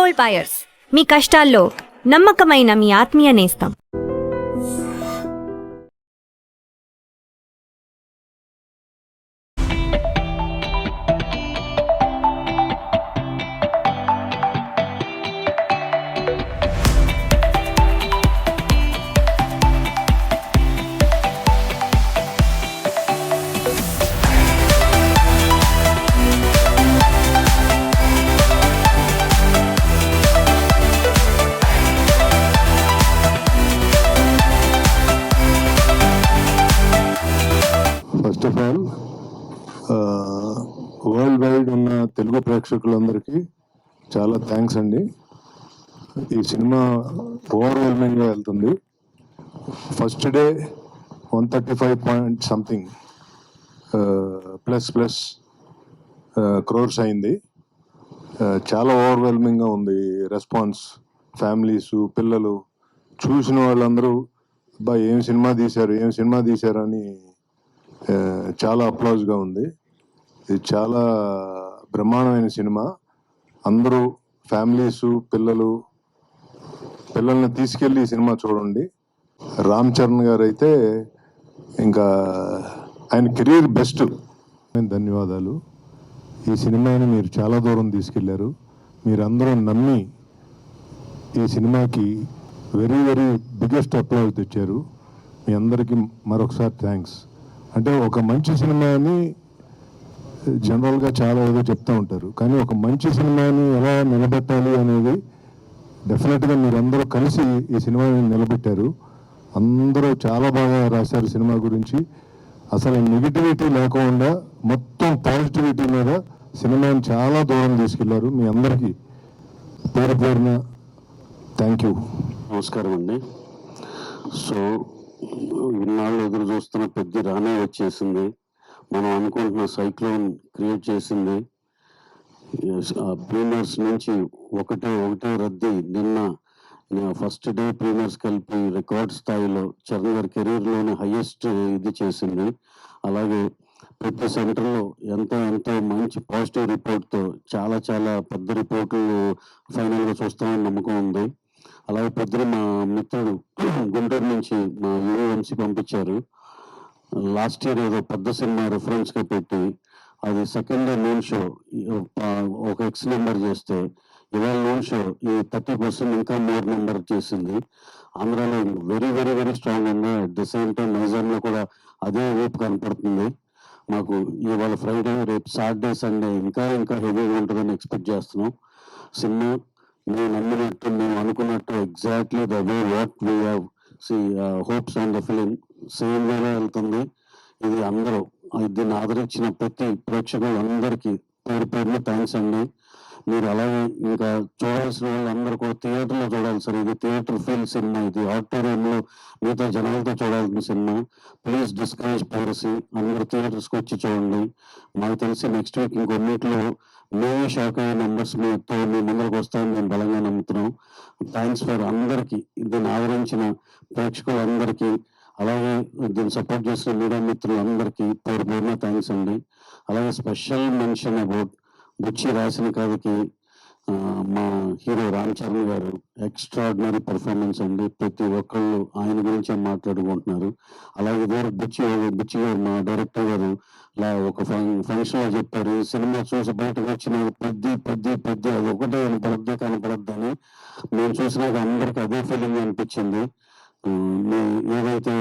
Gold buyers, మీ కష్టాల్లో నమ్మకమైన మీ ఆత్మీయ నేస్తం. First of all world wide ఉన్న తెలుగు ప్రేక్షకులందరికీ చాలా థ్యాంక్స్ అండి. ఈ సినిమా ఓవర్వెల్మింగ్గా వెళ్తుంది. First day 135 point something plus crores అయింది. చాలా ఓవర్వెల్మింగ్గా ఉంది రెస్పాన్స్. ఫ్యామిలీసు, పిల్లలు చూసిన వాళ్ళందరూ ఏం సినిమా తీశారు అని చాలా అప్లాజ్గా ఉంది. ఇది చాలా బ్రహ్మాండమైన సినిమా. అందరూ ఫ్యామిలీసు, పిల్లల్ని తీసుకెళ్ళి ఈ సినిమా చూడండి. రామ్ చరణ్ గారు అయితే ఇంకా ఆయన కెరీర్ బెస్ట్. ధన్యవాదాలు. ఈ సినిమాని మీరు చాలా దూరం తీసుకెళ్లారు. మీరందరూ నమ్మి ఈ సినిమాకి వెరీ వెరీ బిగ్గెస్ట్ అప్లాజ్ తెచ్చారు. మీ అందరికీ మరొకసారి థ్యాంక్స్. అంటే ఒక మంచి సినిమాని జనరల్గా చాలా ఏదో చెప్తూ ఉంటారు, కానీ ఒక మంచి సినిమాని ఎలా నిలబెట్టాలి అనేది డెఫినెట్గా మీరందరూ కలిసి ఈ సినిమాని నిలబెట్టారు. అందరూ చాలా బాగా రాశారు సినిమా గురించి. అసలు నెగిటివిటీ లేకుండా మొత్తం పాజిటివిటీ మీద సినిమాని చాలా దూరం తీసుకెళ్లారు. మీ అందరికీ పేరున థ్యాంక్ యూ. నమస్కారం అండి. సో ఇన్నాళ్ళు ఎదురు చూస్తున్న పెద్ద రానే వచ్చేసింది. మనం అనుకుంటున్న సైక్లోన్ క్రియేట్ చేసింది. ప్రీమియర్స్ నుంచి ఒకటే రద్దీ. నిన్న ఫస్ట్ డే ప్రీమియర్స్ కలిపి రికార్డ్ స్థాయిలో చరణ్ గారి కెరీర్లోనే హైయెస్ట్ ఇది చేసింది. అలాగే ప్రతి సెంటర్లో ఎంతో మంచి పాజిటివ్ రిపోర్ట్తో చాలా పెద్ద రిపోర్ట్లు ఫైనల్గా చూస్తామని నమ్మకం ఉంది. అలాగే పొద్దున మా మిత్రుడు గుంటూరు నుంచి మా యూఎంసీ పంపించారు. లాస్ట్ ఇయర్ ఏదో పెద్ద సినిమా రిఫరెన్స్గా పెట్టి అది సెకండ్ డే నూన్ షో ఒక ఎక్స్ నెంబర్ చేస్తే ఇవాళ నూన్ షో ఈ 30% ఇంకా మోర్ నెంబర్ చేసింది. ఆంధ్రాలో వెరీ వెరీ వెరీ స్ట్రాంగ్ ఉంది. అట్ ద సేమ్ టైం నైజాంలో కూడా అదే రేపు కనపడుతుంది. మాకు ఇవాళ ఫ్రైడే, రేపు సాటర్డే, సండే ఇంకా హెవీగా ఉంటుందని ఎక్స్పెక్ట్ చేస్తున్నాం. సినిమా మేము నమ్మినట్టు, మేము అనుకున్నట్టు exactly the way what we have hopes on the film same వేలో వెళ్తుంది. ఇది అందరూ దీన్ని ఆదరించిన ప్రతి ప్రేక్షకులందరికీ పేరున థ్యాంక్స్ అండి. మీరు అలాగే ఇంకా చూడాల్సిన వాళ్ళందరూ కూడా థియేటర్లో చూడాలి సార్. ఇది థియేటర్ ఫీల్ సినిమా. ఇది ఆడిటోరియంలో మిగతా జనాలతో చూడాల్సిన సినిమా. Please discourage piracy. అందరూ థియేటర్స్కి వచ్చి చూడండి. మాకు తెలిసి నెక్స్ట్ వీక్ ఇంకొన్నిట్లో మేమే షాక్ అయ్యే నెంబర్స్ మీ ముందరకు వస్తామని మేము బలంగా నమ్ముతున్నాం. థ్యాంక్స్ ఫర్ అందరికీ, దీన్ని ఆదరించిన ప్రేక్షకులందరికీ, అలాగే దీన్ని సపోర్ట్ చేసిన మీడియా మిత్రులందరికీ పేరున థ్యాంక్స్ అండి. అలాగే స్పెషల్ మెన్షన్ అబౌట్ బుచ్చి రాసిన కథకి మా హీరో రామ్ చరణ్ గారు ఎక్స్ట్రాడినరీ పర్ఫార్మెన్స్ అండి. ప్రతి ఒక్కళ్ళు ఆయన గురించే మాట్లాడుకుంటున్నారు. అలాగే బుచ్చి గారు మా డైరెక్టర్ గారు ఒక ఫంక్షన్లో చెప్పారు, ఈ సినిమా చూసి బయటకు వచ్చిన పెద్ద అది ఒకటే కనపడద్దని. మేము చూసినాక అందరికి అదే ఫీలింగ్ అనిపించింది. ఏదైతే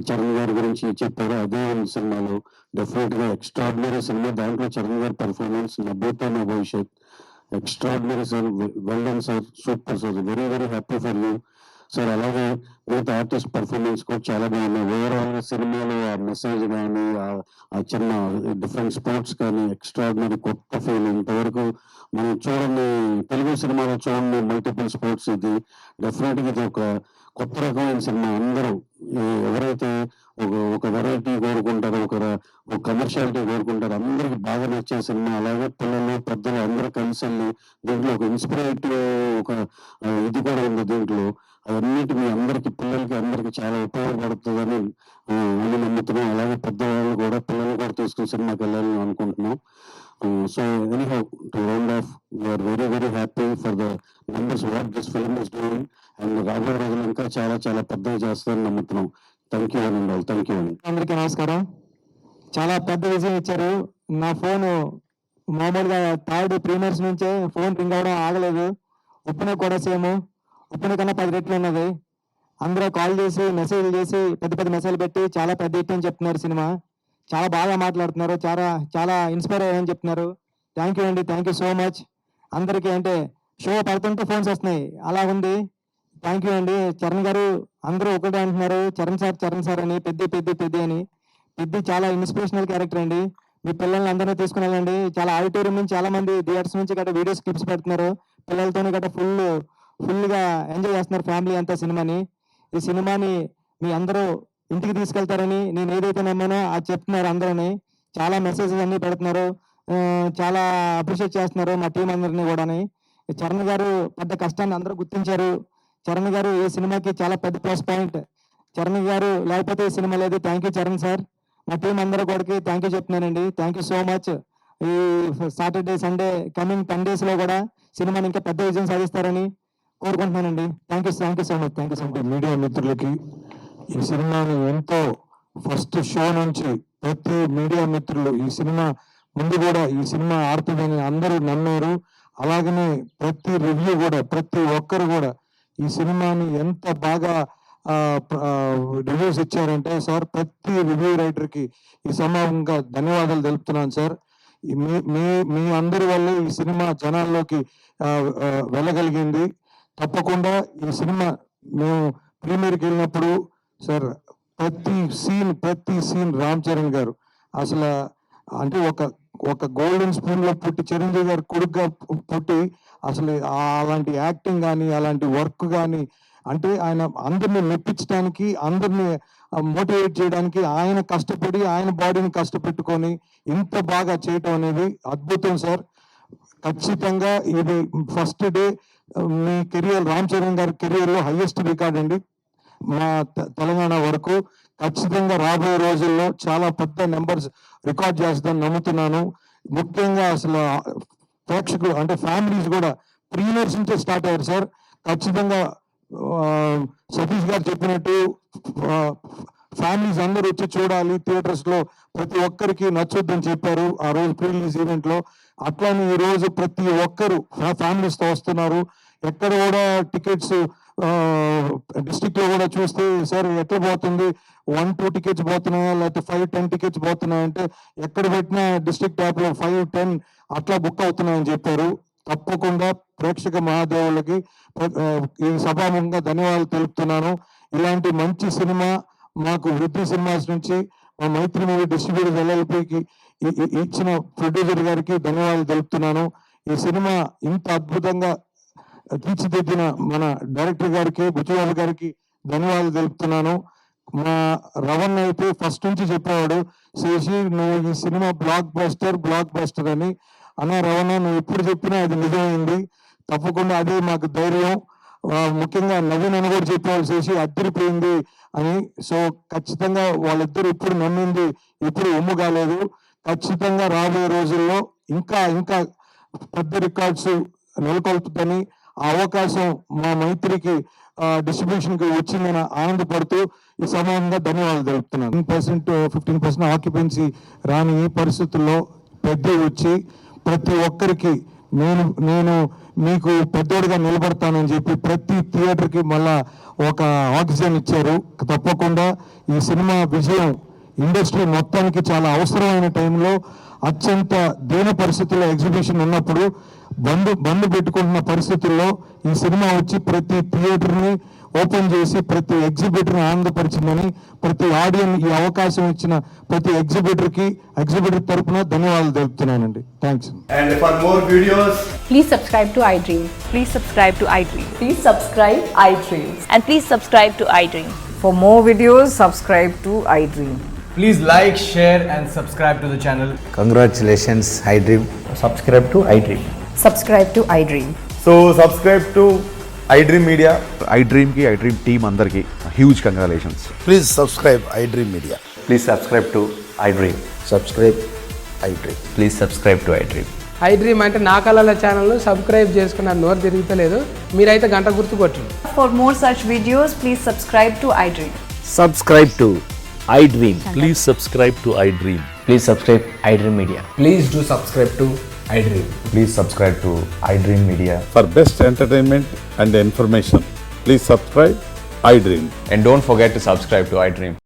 చరణ్ గారి గురించి చెప్పారో అదే సినిమాలో డెఫినెట్గా ఎక్స్ట్రాడినరీ సినిమా. దాంట్లో చరణ్ గారి పర్ఫార్మెన్స్ నభూతో నా భవిష్యత్. Extraordinary sir, well done sir, super sir, very very happy for you sir. అలాగే మిగతా ఆర్టిస్ట్ పర్ఫార్మెన్స్ కూడా చాలా బాగున్నాయి. ఓవరాల్ సినిమాలో ఆ మెసేజ్ కానీ, ఆ చిన్న డిఫరెంట్ స్పోర్ట్స్ కానీ ఎక్స్ట్రాడినరీ కొత్త ఫీల్. ఇంతవరకు మనం చూడండి, తెలుగు సినిమాలో చూడండి మల్టిపుల్ స్పోర్ట్స్. ఇది డెఫినెట్గా ఇది ఒక కొత్త రకమైన సినిమా. అందరూ ఎవరైతే ఒక వెరైటీ కోరుకుంటారో, ఒక కమర్షియాలిటీ కోరుకుంటారో అందరికి బాగా నచ్చే సినిమా. అలాగే పిల్లలు, పెద్దలు అందరూ కలిసి వెళ్ళి దీంట్లో ఒక ఇన్స్పిరేటివ్ ఇది కూడా ఉంది దీంట్లో. అవన్నిటి మీ అందరికి, పిల్లలకి అందరికి చాలా ఉపయోగపడుతుందని నమ్ముతున్నాం. అలాగే పెద్దవాళ్ళు కూడా పిల్లలు కూడా తీసుకుని సినిమాకి వెళ్ళాలని అనుకుంటున్నాం. So anyhow, to round off, we are very very happy for the numbers what this film is doing, and రాబోయే రోజులు ఇంకా చాలా చాలా పెద్దగా చేస్తారని నమ్ముతున్నాం. థ్యాంక్ యూ అండి, థ్యాంక్ యూ అండి. అందరికీ నమస్కారం. చాలా పెద్ద విజయం ఇచ్చారు. నా ఫోను మామూలుగా థర్డ్ ప్రీమియర్స్ నుంచే ఫోన్ రింగ్ అవ్వడం ఆగలేదు. ఉప్పున కూడా సేమ్, ఉప్పున కన్నా 10 రెట్లు ఉన్నది. అందరూ కాల్ చేసి మెసేజ్లు చేసి పెద్ద పెద్ద మెసేజ్లు పెట్టి చాలా పెద్ద హిట్ అని చెప్తున్నారు. సినిమా చాలా బాగా మాట్లాడుతున్నారు, చాలా చాలా ఇన్స్పైర్ అయ్యాయని చెప్తున్నారు. థ్యాంక్ యూ అండి, థ్యాంక్ యూ సో మచ్. అందరికీ అంటే షో పడుతుంటే ఫోన్స్ వస్తున్నాయి, అలా ఉంది. థ్యాంక్ యూ అండి. చరణ్ గారు అందరూ ఒకటే అంటున్నారు, చరణ్ సార్ అని, పెద్ద అని. పెద్ద చాలా ఇన్స్పిరేషనల్ క్యారెక్టర్ అండి. మీ పిల్లల్ని అందరినీ తీసుకుని వెళ్ళండి. చాలా ఆడిటోరియం నుంచి చాలా మంది థియేటర్స్ నుంచి గట్రా వీడియోస్ క్లిప్స్ పెడుతున్నారు. పిల్లలతోనే గట్రా ఫుల్గా ఎంజాయ్ చేస్తున్నారు ఫ్యామిలీ అంతా సినిమాని. ఈ సినిమాని మీ అందరూ ఇంటికి తీసుకెళ్తారని నేను ఏదైతే నమ్మానో అది చెప్తున్నారు అందరూని. చాలా మెసేజెస్ అన్ని పెడుతున్నారు, చాలా అప్రిషియేట్ చేస్తున్నారు మా టీం అందరినీ కూడాని. చరణ్ గారు పడ్డ కష్టాన్ని అందరూ గుర్తించారు. చరణ్ గారు ఈ సినిమాకి చాలా పెద్ద ప్లస్ పాయింట్. చరణ్ గారు లేకపోతే ఈ సినిమా లేదు. Thank you Charan sir. మా టీం అందరూ కూడా థ్యాంక్ యూ చెప్తున్నానండి. Thank you so much. ఈ సాటర్డే సండే కమింగ్ 10 days లో కూడా సినిమాని ఇంకా పెద్ద విజయం సాధిస్తారని కోరుకుంటున్నానండి. Thank you so much. Thank you so much. Media మిత్రులకి ఈ సినిమాని ఎంతో ఫస్ట్ షో నుంచి ప్రతి మీడియా మిత్రులు ఈ సినిమా ముందు కూడా ఈ సినిమా ఆడుతుందని అందరూ నమ్మారు. అలాగనే ప్రతి రివ్యూ కూడా ప్రతి ఒక్కరు కూడా ఈ సినిమాని ఎంత బాగా రివ్యూస్ ఇచ్చారంటే సార్, ప్రతి రివ్యూ రైటర్కి ఈ సమయంగా ధన్యవాదాలు తెలుపుతున్నాను సార్. మీ అందరి వల్ల ఈ సినిమా జనాల్లోకి వెళ్ళగలిగింది. తప్పకుండా ఈ సినిమా మేము ప్రీమియర్కి వెళ్ళినప్పుడు సార్ ప్రతి సీన్ రామ్ చరణ్ గారు అసలు అంటే ఒక గోల్డెన్ స్పూన్ లో పుట్టి చిరంజీవి గారు కొడుకుగా పుట్టి అసలు అలాంటి యాక్టింగ్ కానీ అలాంటి వర్క్ కానీ అంటే ఆయన అందరిని మెప్పించడానికి అందరిని మోటివేట్ చేయడానికి ఆయన కష్టపడి ఆయన బాడీని కష్టపెట్టుకొని ఇంత బాగా చేయటం అనేది అద్భుతం సార్. ఖచ్చితంగా ఇది ఫస్ట్ డే మీ కెరియర్ రామ్ చరణ్ గారి కెరియర్లో హైయెస్ట్ రికార్డ్ అండి మా తెలంగాణ వరకు. ఖచ్చితంగా రాబోయే రోజుల్లో చాలా పెద్ద నెంబర్స్ రికార్డ్ చేస్తానని నమ్ముతున్నాను. ముఖ్యంగా అసలు ప్రేక్షకులు అంటే ఫ్యామిలీస్ కూడా ప్రీమియర్స్ నుంచే స్టార్ట్ అయ్యారు సార్. ఖచ్చితంగా సతీష్ గారు చెప్పినట్టు ఫ్యామిలీస్ అందరూ వచ్చి చూడాలి థియేటర్స్ లో, ప్రతి ఒక్కరికి నచ్చుద్దని చెప్పారు ఆ రోజు ప్రీ రిలీజ్ ఈవెంట్ లో. అట్లానే ఈ రోజు ప్రతి ఒక్కరు ఫ్యామిలీస్ తో వస్తున్నారు. ఎక్కడ కూడా టికెట్స్ డిస్ట్రిక్ట్ లో కూడా చూస్తే సార్ ఎట్లా పోతుంది, 1-2 టికెట్స్ పోతున్నాయా లేకపోతే 5-10 టికెట్స్ పోతున్నాయి అంటే ఎక్కడ పెట్టినా డిస్ట్రిక్ట్ యాప్ లో 5-10 అట్లా బుక్ అవుతున్నాయని చెప్పారు. తప్పకుండా ప్రేక్షక మహాదేవులకి ఈ సభాముఖంగా ధన్యవాదాలు తెలుపుతున్నాను. ఇలాంటి మంచి సినిమా మాకు వృద్ధి సినిమాస్ నుంచి మా మైత్రి మూవీ డిస్ట్రిబ్యూటర్ ఎల్ఎల్పికి ఇచ్చిన ప్రొడ్యూసర్ గారికి ధన్యవాదాలు తెలుపుతున్నాను. ఈ సినిమా ఇంత అద్భుతంగా తీర్చిదిద్దిన మన డైరెక్టర్ గారికి బుచ్చిబాబు గారికి ధన్యవాదాలు తెలుపుతున్నాను. మా రవణ్ అయితే ఫస్ట్ నుంచి చెప్పేవాడు, శేషి నువ్వు ఈ సినిమా బ్లాక్ బస్టర్ అని. అన్న రవణ నువ్వు ఎప్పుడు చెప్పినా అది నిజమైంది. తప్పకుండా అదే మాకు ధైర్యం. ముఖ్యంగా నవీన్ అని కూడా చెప్పేవాళ్ళు శేషి అద్దరిపోయింది అని. సో ఖచ్చితంగా వాళ్ళిద్దరు ఇప్పుడు నమ్మింది ఇప్పుడు ఒమ్ము కాలేదు. ఖచ్చితంగా రాబోయే రోజుల్లో ఇంకా ఇంకా పెద్ద రికార్డ్స్ నెలకొల్పుతని ఆ అవకాశం మా మైత్రికి డిస్ట్రిబ్యూషన్ కి వచ్చిందని ఆనందపడుతూ ఈ సమయంగా ధన్యవాదాలు తెలుపుతున్నాను. 15% ఆక్యుపెన్సీ రాని ఈ పరిస్థితుల్లో పెద్ద వచ్చి ప్రతి ఒక్కరికి నేను మీకు పెద్దోడిగా నిలబడతానని చెప్పి ప్రతి థియేటర్కి మళ్ళా ఒక ఆక్సిజన్ ఇచ్చారు. తప్పకుండా ఈ సినిమా విజయం ఇండస్ట్రీ మొత్తానికి చాలా అవసరమైన టైంలో అత్యంత దీన పరిస్థితుల్లో ఎగ్జిబిషన్ ఉన్నప్పుడు బంద్ పెట్టుకుంటున్న పరిస్థితుల్లో ఈ సినిమా వచ్చి ప్రతి థియేటర్ని ఓపెన్ చేసి ప్రతి ఎగ్జిబిటర్ని ఆనందపరిచిందని ప్రతి ఆడియన్స్ ఈ అవకాశం ఇచ్చిన ప్రతి ఎగ్జిబిటర్ తరపున ధన్యవాదాలు తెలుపుతున్నానండి. Thanks. And for more videos, Please subscribe to iDream. Please subscribe to iDream. Please subscribe iDream. And please subscribe to iDream. For more videos, subscribe to iDream. please like, share and subscribe to the channel. Congratulations, iDream. Subscribe to iDream. Subscribe to iDream. So subscribe to iDream Media. iDream team andarki huge congratulations. Please subscribe iDream Media. Please subscribe to iDream. Subscribe iDream. Please subscribe to iDream. I dream అంటే నా కళల ఛానల్ను subscribe చేసుకున్న నోరు తిరుగుతలేదు, మీరైతే గంట గుర్తు కొట్టండి. For more such videos, please subscribe to iDream. Subscribe to iDream. Please subscribe to iDream. Please subscribe iDream Media. Please do subscribe to I dream. Please subscribe to iDream Media. For best entertainment and information, please subscribe iDream. And don't forget to subscribe to iDream.